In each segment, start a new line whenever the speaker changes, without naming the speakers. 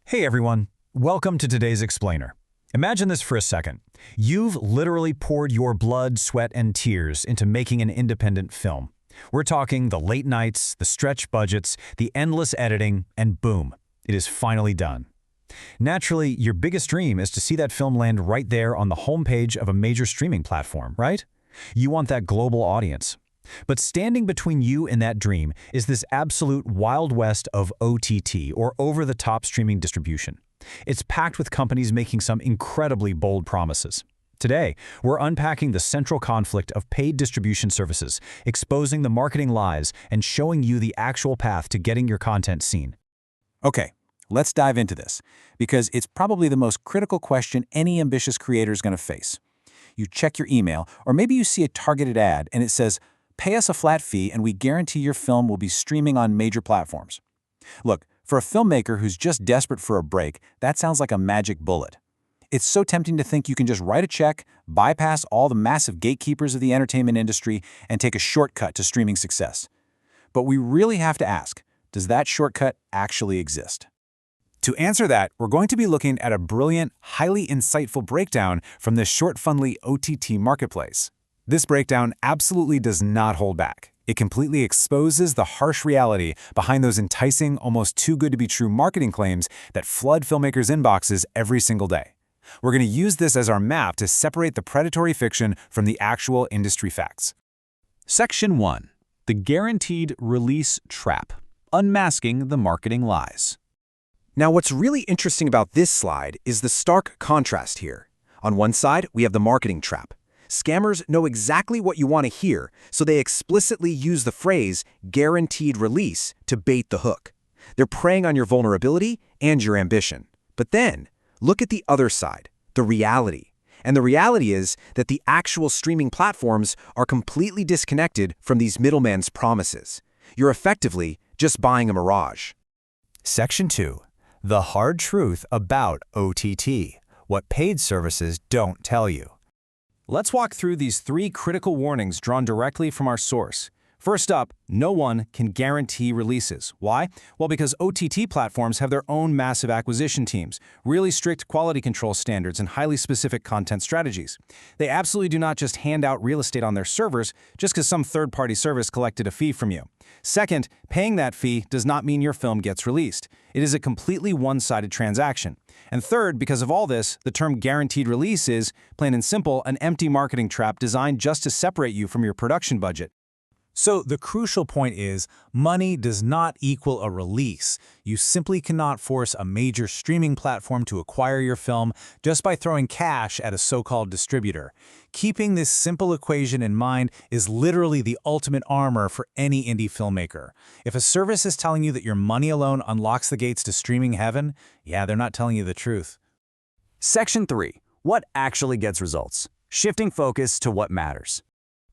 Hey everyone, welcome to today's Explainer. Imagine this for a second. You've literally poured your blood, sweat, and tears into making an independent film. We're talking the late nights, the stretched budgets, the endless editing, and boom, it is finally done. Naturally, your biggest dream is to see that film land right there on the homepage of a major streaming platform, right? You want that global audience. But standing between you and that dream is this absolute Wild West of OTT, or over-the-top streaming distribution. It's packed with companies making some incredibly bold promises. Today, we're unpacking the central conflict of paid distribution services, exposing the marketing lies, and showing you the actual path to getting your content seen.
Okay, let's dive into this, because it's probably the most critical question any ambitious creator is going to face. You check your email, or maybe you see a targeted ad and it says, "Pay us a flat fee and we guarantee your film will be streaming on major platforms." Look, for a filmmaker who's just desperate for a break, that sounds like a magic bullet. It's so tempting to think you can just write a check, bypass all the massive gatekeepers of the entertainment industry, and take a shortcut to streaming success. But we really have to ask, does that shortcut actually exist? To answer that, we're going to be looking at a brilliant, highly insightful breakdown from the Shortfundly OTT marketplace. This breakdown absolutely does not hold back. It completely exposes the harsh reality behind those enticing, almost too good to be true marketing claims that flood filmmakers' inboxes every single day. We're going to use this as our map to separate the predatory fiction from the actual industry facts. Section 1. The Guaranteed Release Trap. Unmasking the Marketing Lies.
Now, what's really interesting about this slide is the stark contrast here. On one side, we have the marketing trap. Scammers know exactly what you want to hear, so they explicitly use the phrase guaranteed release to bait the hook. They're preying on your vulnerability and your ambition. But then, look at the other side, the reality. And the reality is that the actual streaming platforms are completely disconnected from these middlemen's promises. You're effectively just buying a mirage.
Section 2. The hard truth about OTT. What paid services don't tell you. Let's walk through these 3 critical warnings drawn directly from our source. First up, no one can guarantee releases. Why? Well, because OTT platforms have their own massive acquisition teams, really strict quality control standards, and highly specific content strategies. They absolutely do not just hand out real estate on their servers just because some third-party service collected a fee from you. Second, paying that fee does not mean your film gets released. It is a completely one-sided transaction. And third, because of all this, the term guaranteed release is, plain and simple, an empty marketing trap designed just to separate you from your production budget.
So the crucial point is, money does not equal a release. You simply cannot force a major streaming platform to acquire your film just by throwing cash at a so-called distributor. Keeping this simple equation in mind is literally the ultimate armor for any indie filmmaker. If a service is telling you that your money alone unlocks the gates to streaming heaven, yeah, they're not telling you the truth.
Section 3. What actually gets results? Shifting focus to what matters.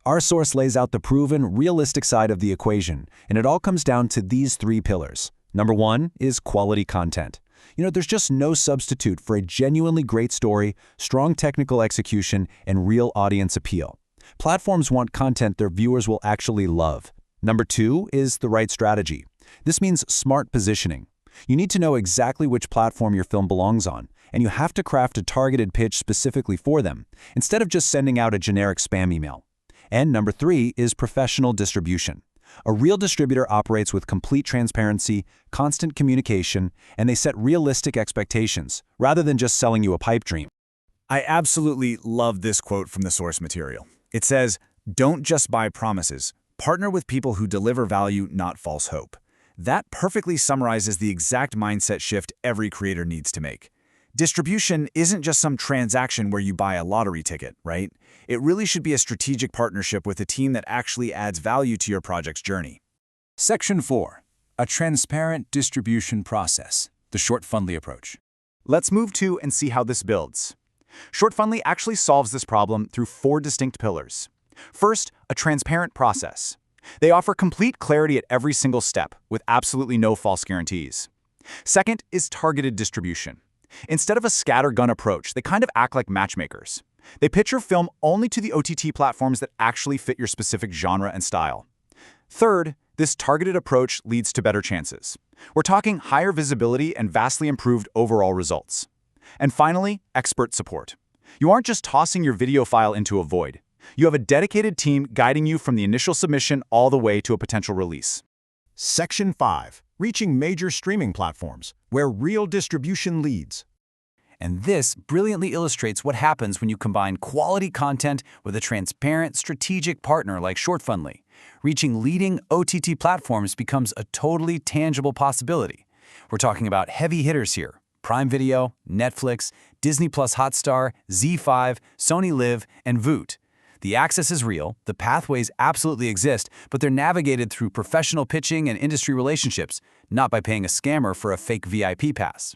Our source lays out the proven, realistic side of the equation, and it all comes down to these 3 pillars. Number 1 is quality content. There's just no substitute for a genuinely great story, strong technical execution, and real audience appeal. Platforms want content their viewers will actually love. Number 2 is the right strategy. This means smart positioning. You need to know exactly which platform your film belongs on, and you have to craft a targeted pitch specifically for them, instead of just sending out a generic spam email. And number 3 is professional distribution. A real distributor operates with complete transparency, constant communication, and they set realistic expectations, rather than just selling you a pipe dream.
I absolutely love this quote from the source material. It says, "Don't just buy promises. Partner with people who deliver value, not false hope." That perfectly summarizes the exact mindset shift every creator needs to make. Distribution isn't just some transaction where you buy a lottery ticket, right? It really should be a strategic partnership with a team that actually adds value to your project's journey.
Section 4. A transparent distribution process. The Shortfundly approach.
Let's move to and see how this builds. Shortfundly actually solves this problem through 4 distinct pillars. First, a transparent process. They offer complete clarity at every single step, with absolutely no false guarantees. Second is targeted distribution. Instead of a scattergun approach, they kind of act like matchmakers. They pitch your film only to the OTT platforms that actually fit your specific genre and style. Third, this targeted approach leads to better chances. We're talking higher visibility and vastly improved overall results. And finally, expert support. You aren't just tossing your video file into a void. You have a dedicated team guiding you from the initial submission all the way to a potential release.
Section 5. Reaching major streaming platforms, where real distribution leads.
And this brilliantly illustrates what happens when you combine quality content with a transparent, strategic partner like Shortfundly. Reaching leading OTT platforms becomes a totally tangible possibility. We're talking about heavy hitters here: Prime Video, Netflix, Disney Plus Hotstar, ZEE5, Sony LIV, and Voot. The access is real, the pathways absolutely exist, but they're navigated through professional pitching and industry relationships, not by paying a scammer for a fake VIP pass.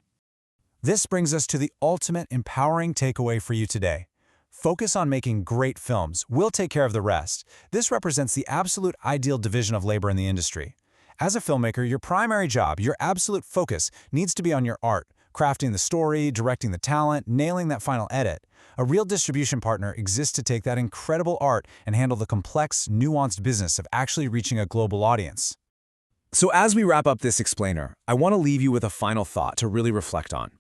This brings us to the ultimate empowering takeaway for you today. Focus on making great films. We'll take care of the rest. This represents the absolute ideal division of labor in the industry. As a filmmaker, your primary job, your absolute focus, needs to be on your art, crafting the story, directing the talent, nailing that final edit. A real distribution partner exists to take that incredible art and handle the complex, nuanced business of actually reaching a global audience.
So as we wrap up this explainer, I want to leave you with a final thought to really reflect on.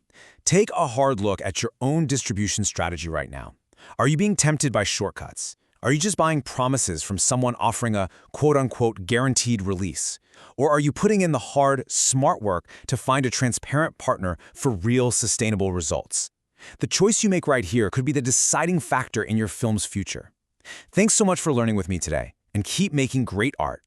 Take a hard look at your own distribution strategy right now. Are you being tempted by shortcuts? Are you just buying promises from someone offering a quote-unquote guaranteed release? Or are you putting in the hard, smart work to find a transparent partner for real, sustainable results? The choice you make right here could be the deciding factor in your film's future. Thanks so much for learning with me today, and keep making great art.